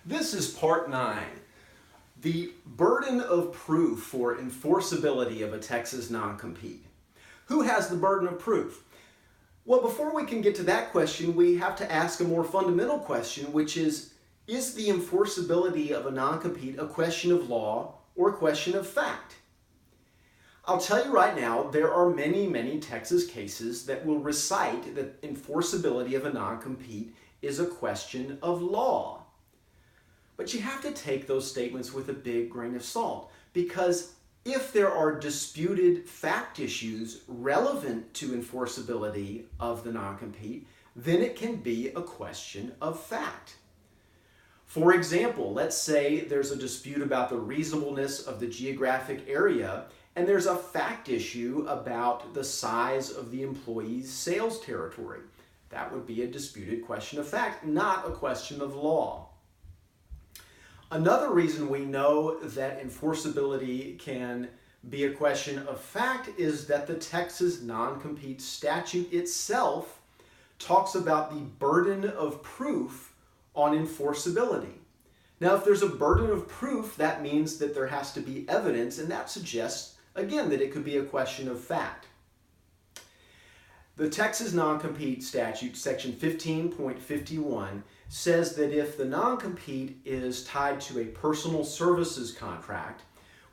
This is part 9, the burden of proof for enforceability of a Texas non-compete. Who has the burden of proof? Well, before we can get to that question, we have to ask a more fundamental question, which is the enforceability of a non-compete a question of law or a question of fact? I'll tell you right now, there are many Texas cases that will recite that enforceability of a non-compete is a question of law. But you have to take those statements with a big grain of salt, because if there are disputed fact issues relevant to enforceability of the non-compete, then it can be a question of fact. For example, let's say there's a dispute about the reasonableness of the geographic area, and there's a fact issue about the size of the employee's sales territory. That would be a disputed question of fact, not a question of law. Another reason we know that enforceability can be a question of fact is that the Texas non-compete statute itself talks about the burden of proof on enforceability. Now, if there's a burden of proof, that means that there has to be evidence, and that suggests, again, that it could be a question of fact. The Texas non-compete statute, section 15.51, says that if the non-compete is tied to a personal services contract,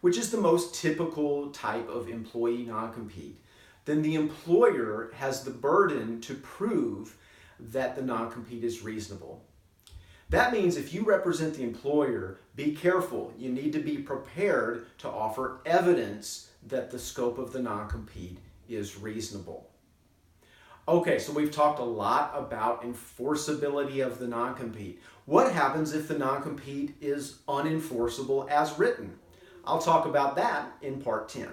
which is the most typical type of employee non-compete, then the employer has the burden to prove that the non-compete is reasonable. That means if you represent the employer, be careful. You need to be prepared to offer evidence that the scope of the non-compete is reasonable. Okay, so we've talked a lot about enforceability of the non-compete. What happens if the non-compete is unenforceable as written? I'll talk about that in part 10.